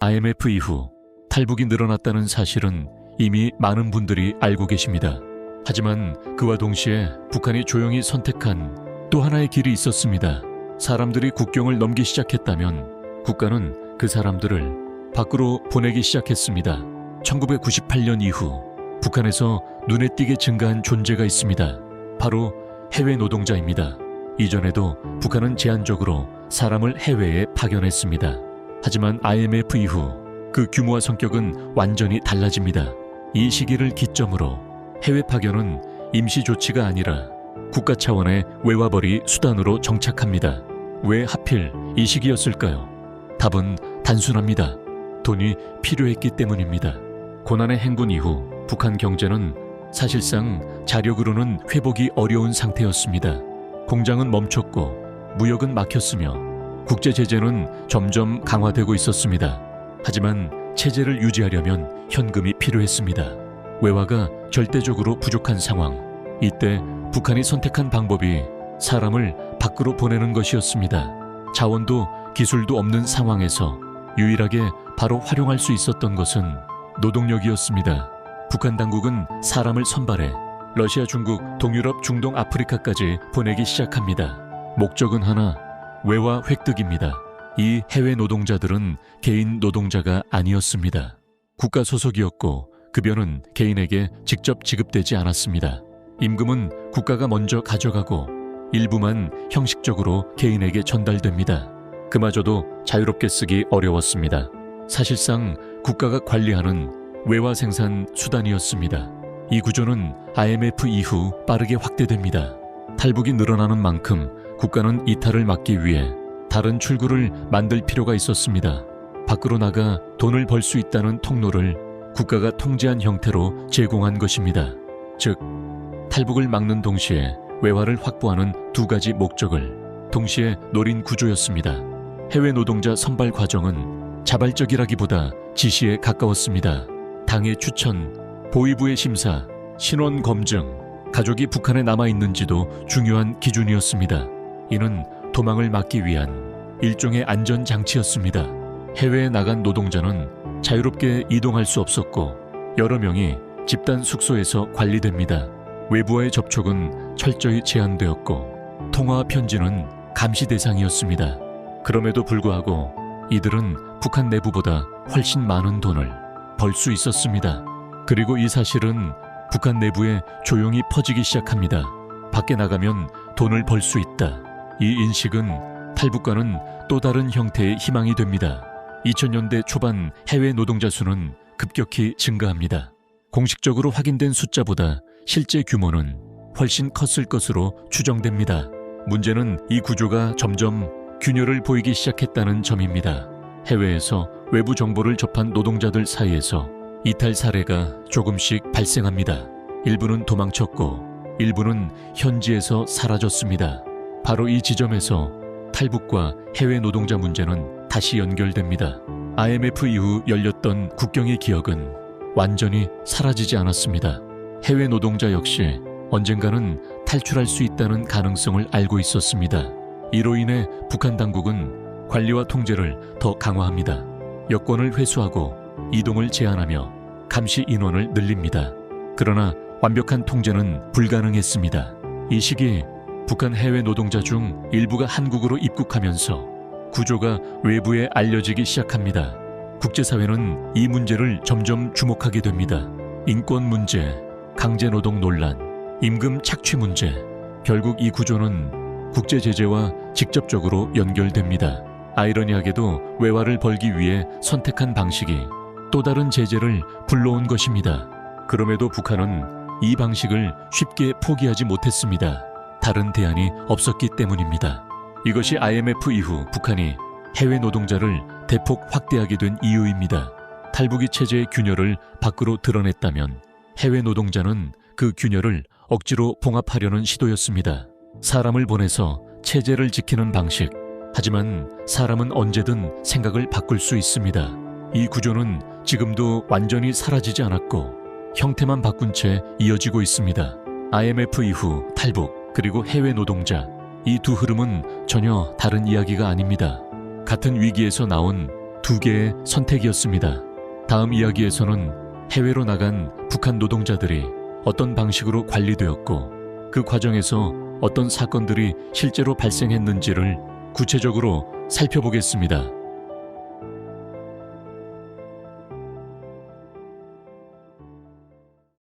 IMF 이후 탈북이 늘어났다는 사실은 이미 많은 분들이 알고 계십니다. 하지만 그와 동시에 북한이 조용히 선택한 또 하나의 길이 있었습니다. 사람들이 국경을 넘기 시작했다면 국가는 그 사람들을 밖으로 보내기 시작했습니다. 1998년 이후 북한에서 눈에 띄게 증가한 존재가 있습니다. 바로 해외 노동자입니다. 이전에도 북한은 제한적으로 사람을 해외에 파견했습니다. 하지만 IMF 이후 그 규모와 성격은 완전히 달라집니다. 이 시기를 기점으로 해외 파견은 임시 조치가 아니라 국가 차원의 외화벌이 수단으로 정착합니다. 왜 하필 이 시기였을까요? 답은 단순합니다. 돈이 필요했기 때문입니다. 고난의 행군 이후 북한 경제는 사실상 자력으로는 회복이 어려운 상태였습니다. 공장은 멈췄고 무역은 막혔으며 국제 제재는 점점 강화되고 있었습니다. 하지만 체제를 유지하려면 현금이 필요했습니다. 외화가 절대적으로 부족한 상황. 이때 북한이 선택한 방법이 사람을 밖으로 보내는 것이었습니다. 자원도 기술도 없는 상황에서 유일하게 바로 활용할 수 있었던 것은 노동력이었습니다. 북한 당국은 사람을 선발해 러시아, 중국, 동유럽, 중동, 아프리카까지 보내기 시작합니다. 목적은 하나, 외화 획득입니다. 이 해외 노동자들은 개인 노동자가 아니었습니다. 국가 소속이었고 급여는 개인에게 직접 지급되지 않았습니다. 임금은 국가가 먼저 가져가고 일부만 형식적으로 개인에게 전달됩니다. 그마저도 자유롭게 쓰기 어려웠습니다. 사실상 국가가 관리하는 외화 생산 수단이었습니다. 이 구조는 IMF 이후 빠르게 확대됩니다. 탈북이 늘어나는 만큼 국가는 이탈을 막기 위해 다른 출구를 만들 필요가 있었습니다. 밖으로 나가 돈을 벌 수 있다는 통로를 국가가 통제한 형태로 제공한 것입니다. 즉, 탈북을 막는 동시에 외화를 확보하는 두 가지 목적을 동시에 노린 구조였습니다. 해외 노동자 선발 과정은 자발적이라기보다 지시에 가까웠습니다. 당의 추천, 보위부의 심사, 신원 검증, 가족이 북한에 남아있는지도 중요한 기준이었습니다. 이는 도망을 막기 위한 일종의 안전장치였습니다. 해외에 나간 노동자는 자유롭게 이동할 수 없었고 여러 명이 집단 숙소에서 관리됩니다. 외부와의 접촉은 철저히 제한되었고 통화 편지는 감시 대상이었습니다. 그럼에도 불구하고 이들은 북한 내부보다 훨씬 많은 돈을 벌 수 있었습니다. 그리고 이 사실은 북한 내부에 조용히 퍼지기 시작합니다. 밖에 나가면 돈을 벌 수 있다. 이 인식은 탈북과는 또 다른 형태의 희망이 됩니다. 2000년대 초반 해외 노동자 수는 급격히 증가합니다. 공식적으로 확인된 숫자보다 실제 규모는 훨씬 컸을 것으로 추정됩니다. 문제는 이 구조가 점점 균열을 보이기 시작했다는 점입니다. 해외에서 외부 정보를 접한 노동자들 사이에서 이탈 사례가 조금씩 발생합니다. 일부는 도망쳤고 일부는 현지에서 사라졌습니다. 바로 이 지점에서 탈북과 해외 노동자 문제는 다시 연결됩니다. IMF 이후 열렸던 국경의 기억은 완전히 사라지지 않았습니다. 해외 노동자 역시 언젠가는 탈출할 수 있다는 가능성을 알고 있었습니다. 이로 인해 북한 당국은 관리와 통제를 더 강화합니다. 여권을 회수하고 이동을 제한하며 감시 인원을 늘립니다. 그러나 완벽한 통제는 불가능했습니다. 이 시기 북한 해외 노동자 중 일부가 한국으로 입국하면서 구조가 외부에 알려지기 시작합니다. 국제사회는 이 문제를 점점 주목하게 됩니다. 인권 문제, 강제노동 논란, 임금 착취 문제, 결국 이 구조는 국제 제재와 직접적으로 연결됩니다. 아이러니하게도 외화를 벌기 위해 선택한 방식이 또 다른 제재를 불러온 것입니다. 그럼에도 북한은 이 방식을 쉽게 포기하지 못했습니다. 다른 대안이 없었기 때문입니다. 이것이 IMF 이후 북한이 해외 노동자를 대폭 확대하게 된 이유입니다. 탈북이 체제의 균열을 밖으로 드러냈다면 해외 노동자는 그 균열을 억지로 봉합하려는 시도였습니다. 사람을 보내서 체제를 지키는 방식. 하지만 사람은 언제든 생각을 바꿀 수 있습니다. 이 구조는 지금도 완전히 사라지지 않았고 형태만 바꾼 채 이어지고 있습니다. IMF 이후 탈북 그리고 해외 노동자, 이 두 흐름은 전혀 다른 이야기가 아닙니다. 같은 위기에서 나온 두 두 개의 선택이었습니다. 다음 이야기에서는 해외로 나간 북한 노동자들이 어떤 방식으로 관리되었고 그 과정에서 어떤 사건들이 실제로 발생했는지를 구체적으로 살펴보겠습니다.